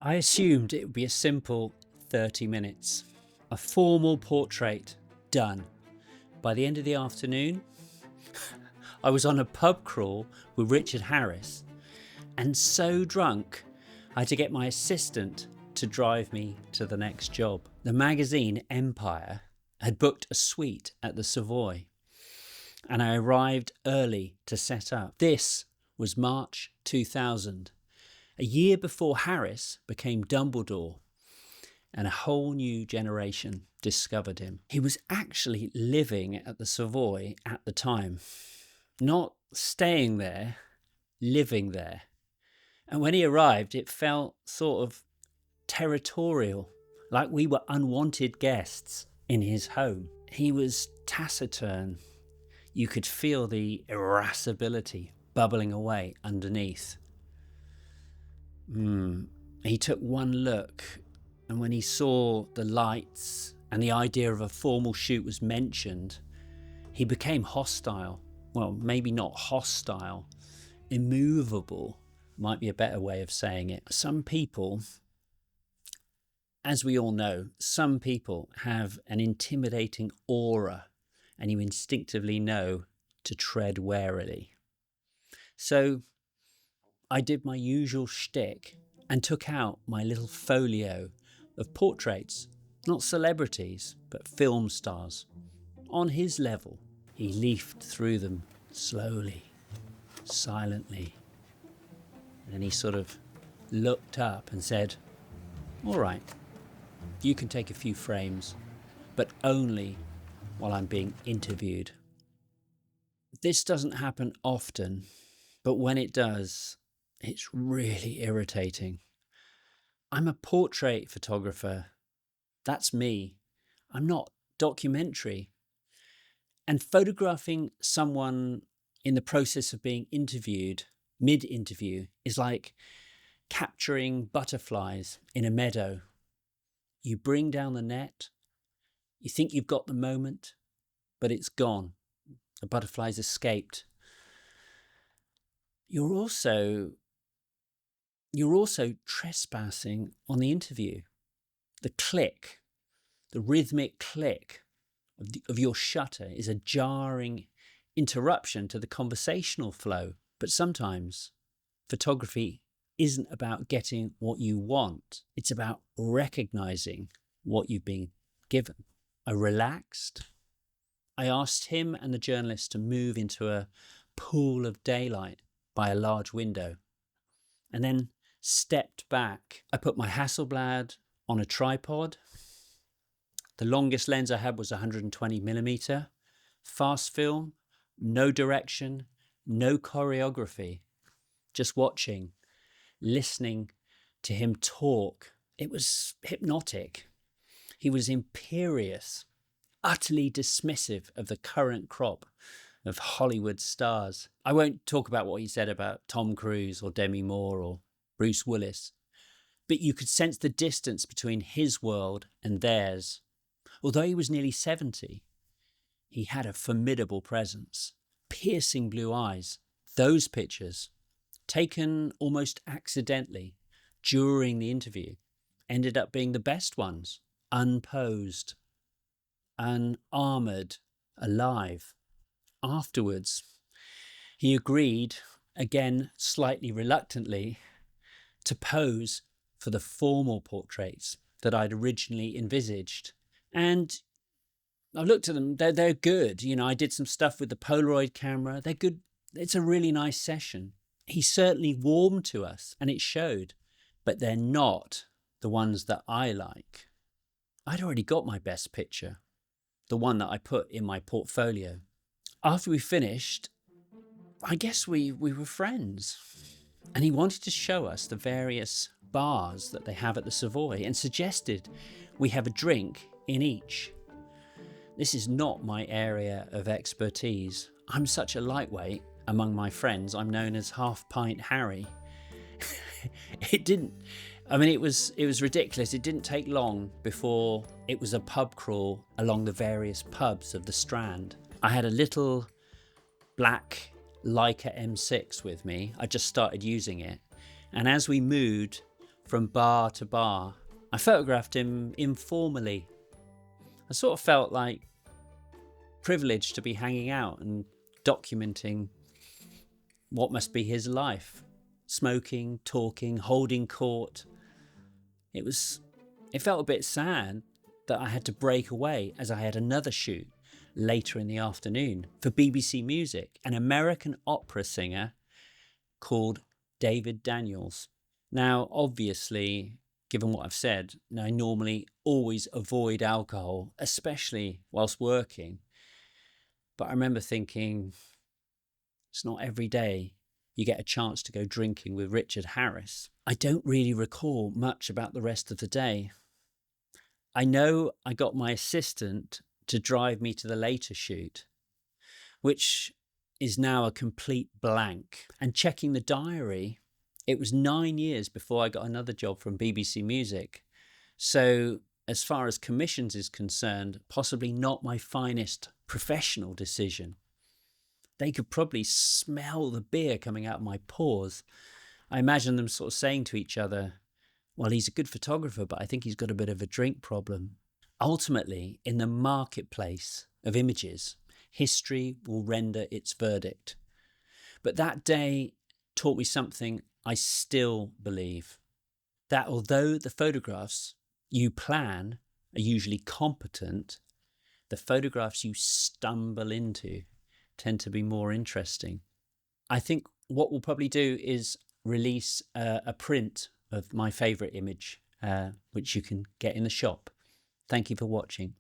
I assumed it would be a simple 30 minutes. A formal portrait done. By the end of the afternoon, I was on a pub crawl with Richard Harris and so drunk I had to get my assistant to drive me to the next job. The magazine Empire had booked a suite at the Savoy and I arrived early to set up. This was March 2000, a year before Harris became Dumbledore and a whole new generation discovered him. He was actually living at the Savoy at the time, not staying there, living there. And when he arrived, it felt sort of territorial, like we were unwanted guests in his home. He was taciturn. You could feel the irascibility bubbling away underneath. He took one look, and when he saw the lights and the idea of a formal shoot was mentioned, he became hostile. Well, maybe not hostile, immovable might be a better way of saying it. Some people, as we all know, some people have an intimidating aura and you instinctively know to tread warily. So I did my usual shtick and took out my little folio of portraits, not celebrities, but film stars. On his level, he leafed through them slowly, silently. And then he sort of looked up and said, "All right, you can take a few frames, but only while I'm being interviewed." This doesn't happen often, but when it does, it's really irritating. I'm a portrait photographer. That's me. I'm not documentary. And photographing someone in the process of being interviewed, mid-interview, is like capturing butterflies in a meadow. You bring down the net, you think you've got the moment, but it's gone. The butterflies escaped. You're also trespassing on the interview. The click, the rhythmic click of your shutter is a jarring interruption to the conversational flow. But sometimes photography isn't about getting what you want. It's about recognizing what you've been given. I relaxed. I asked him and the journalist to move into a pool of daylight by a large window, and then stepped back. I put my Hasselblad on a tripod. The longest lens I had was 120mm, fast film, no direction, no choreography, just watching, listening to him talk. It was hypnotic. He was imperious, utterly dismissive of the current crop of Hollywood stars. I won't talk about what he said about Tom Cruise or Demi Moore or Bruce Willis, but you could sense the distance between his world and theirs. Although he was nearly 70, he had a formidable presence, piercing blue eyes. Those pictures, taken almost accidentally during the interview, ended up being the best ones, unposed, unarmoured, alive. Afterwards, he agreed, again slightly reluctantly, to pose for the formal portraits that I'd originally envisaged. And I looked at them, they're good. You know, I did some stuff with the Polaroid camera. They're good. It's a really nice session. He certainly warmed to us and it showed, but they're not the ones that I like. I'd already got my best picture, the one that I put in my portfolio. After we finished, I guess we were friends. And he wanted to show us the various bars that they have at the Savoy and suggested we have a drink in each. This is not my area of expertise. I'm such a lightweight among my friends. I'm known as Half Pint Harry. It was ridiculous. It didn't take long before it was a pub crawl along the various pubs of the Strand. I had a little black Leica M6 with me. I just started using it. And as we moved from bar to bar. I photographed him informally. I sort of felt like privileged to be hanging out and documenting what must be his life. Smoking, talking, holding court. It felt a bit sad that I had to break away as I had another shoot later in the afternoon for BBC Music, an American opera singer called David Daniels. Now, obviously, given what I've said, I normally always avoid alcohol, especially whilst working. But I remember thinking, it's not every day you get a chance to go drinking with Richard Harris. I don't really recall much about the rest of the day. I know I got my assistant to drive me to the later shoot, which is now a complete blank. And checking the diary, it was 9 years before I got another job from BBC Music. So as far as commissions is concerned, possibly not my finest professional decision. They could probably smell the beer coming out of my pores. I imagine them sort of saying to each other, well, he's a good photographer, but I think he's got a bit of a drink problem. Ultimately, in the marketplace of images, history will render its verdict. But that day taught me something I still believe, that although the photographs you plan are usually competent, the photographs you stumble into tend to be more interesting. I think what we'll probably do is release a print of my favourite image, which you can get in the shop. Thank you for watching.